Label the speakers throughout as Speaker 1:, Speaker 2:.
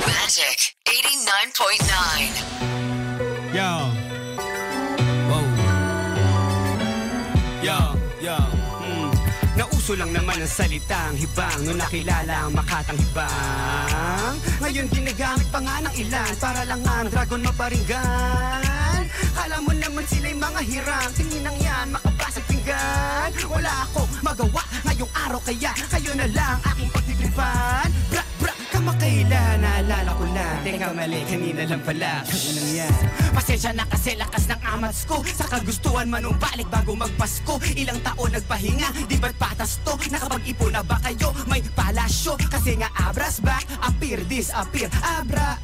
Speaker 1: Magic 89.9.
Speaker 2: Yo. Wow. Yo. Nauso lang naman ang salitang hibang nung nakilala ang Makatang hibang. Ngayon ginagamit pa nga ng ilan para lang ang dragon maparinggan. Kala mo naman sila'y mga hirang, tingin ang yan makabasag pinggan. Wala ako magawa ngayong araw kaya kayo na lang aking pagtitipan. Bra kamakailan, naalala ko lang. Teka mali, kanina lang pala. Kanina yan. Pasensya na kasi lakas ng amats ko. Sa kagustuhan manumbalik bago magpasko. Ilang taon nagpahinga, di ba't patas to? Nakapag-ipon na ba kayo? May palasyo. Kasi nga abras back, appear, disappear. Abra,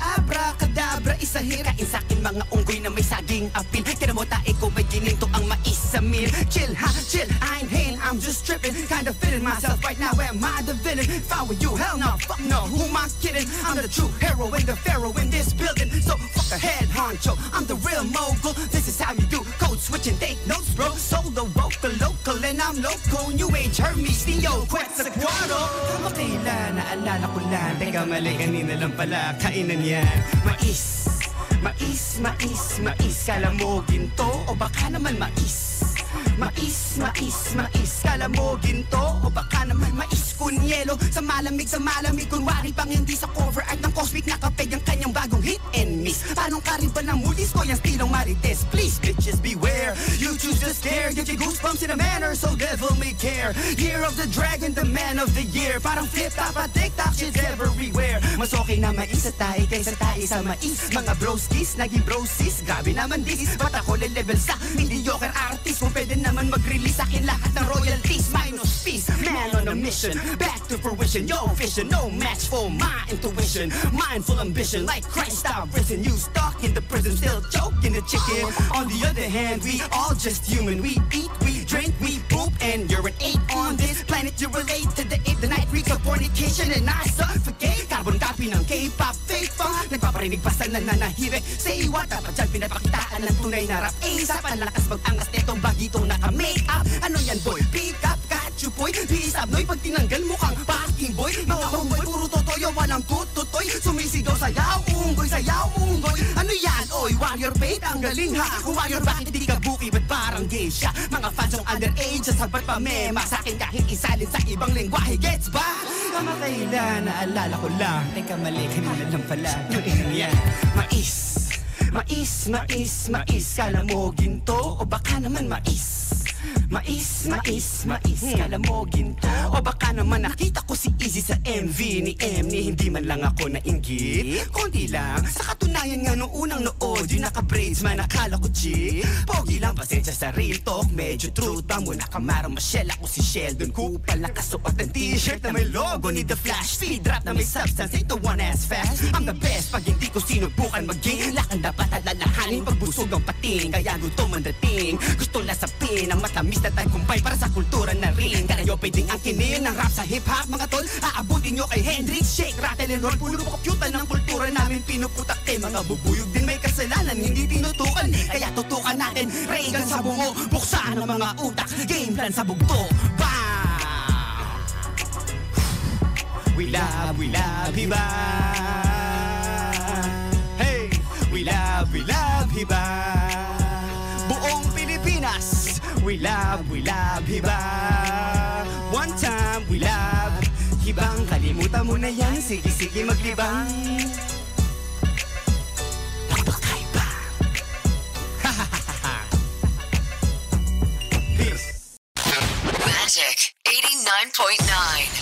Speaker 2: kadabra, isahin. Kain sa'kin mga unggoy na may saging apil. Kaya mo tae ko may gininto ang mais sa meal. Chill ha, chill, I ain't hating, I'm just tripping. Kinda feeling myself right now, am I the villain? If I were you, hell no, fuck no, who am I kidding? I'm the true hero and the pharaoh in this building. So fuck a head honcho, I'm the real mogul. This is how you do code switching, take notes bro. Solo vocal, local and I'm local. New age Hermes, Theo, Quetzalcoatl. Kamakailan, naalala ko lang. Teka mali, kanina lang pala. Kainan yan. Mais. Kala mo ginto o baka naman mais. Mais. Kala mo ginto o baka naman mais. Kunyelo sa malamig. Kunwari pang hindi sa cover art ng Cosmic nakapeg ang kanyang bagong hit and miss. Parang ka rin ba ng mulis ko yung stilong marites? Please bitches beware, you choose to scare. Get your goosebumps in a manner so devil may care. Year of the dragon, the man of the year. Parang flip-top at TikTok, shit's everywhere. Mas okay na mais sa tayo kaysa tayo sa mais. Mga broskis, naging brosis. Grabe naman this, ba't ako level sa mediocre artist? Kung pwede naman mag-release akin lahat ng royalties. Minus fees, man on a mission. Back to fruition, yo vision, no match for my intuition. Mindful ambition, like Christ I've risen. You stuck in the prison, still choking the chicken. On the other hand, we all just human. We eat, we drink, we poop, and you're an 8 on this planet. You relate to the 8, the night reeks of fornication, and I suffocate. Carbon copy ng K-pop fake funk. Nagpaparinig pa sa nananahimik. Say what, dapat dyan pinapakitaan ng tunay na rap. Sa palakas mag-angas netong bagitong naka-make up. Ano yan boy? Pick up, kachupoy. Pisabnoy, pag tinanggal mukhang parking boy. Mga homeboy, puro totoyo, walang tututoy. Sumisigaw, sayaw, unggoy. Ano yan? Oy, warrior faith, ang galing ha. Kung warrior, bakit hindi ka buki? Ba't parang gay siya? Mga fans ng underage, sasabat pa mema sa akin kahit isalin sa ibang lengguwahe. Gets ba? Kamakailan, naalala ko lang. Teka mali, kanina lang pala. Yan, mais. Kala mo ginto o baka naman mais. Kala mo ginto o baka naman nakita ko si Easy sa MV ni Emny. Hindi man lang ako nainggit, kundi lang sa katunayan nga nung unang nood yung naka-braids man akala ko G. Pogi lang, pasensya sa real talk, medyo truth bang muna kamarang Michelle. Ako si Sheldon Cooper, nakasuot ng t-shirt na may logo ni The Flash. Speed rap na may substance, ain't the one as fast. I'm the best, pag hindi ko sinubukan maging lakan dapat alalahanin pagbusog ang pating. Kaya gutom ang dating, gusto lasapin ang matamis na tagumpay para sa kultura na rin. Kayo pwedeng angkinin ng rap sa hip-hop mga tol. Aabutin nyo kay Hendrix, shake, rattle and roll. Puno po kompyuta ng kultura namin pinuputak. Mga bubuyog din may kasalanan, hindi tinutukan. Kaya tutukan natin, Reagan sa bungo. Buksan ang mga utak, game plan sa bugto. Bam! We love hiba. Hey! We love hiba. Buong Pilipinas, we love hiba. One time, we love hibang. Kalimutan mo na yan, sige maglibang.
Speaker 1: Magic 89.9.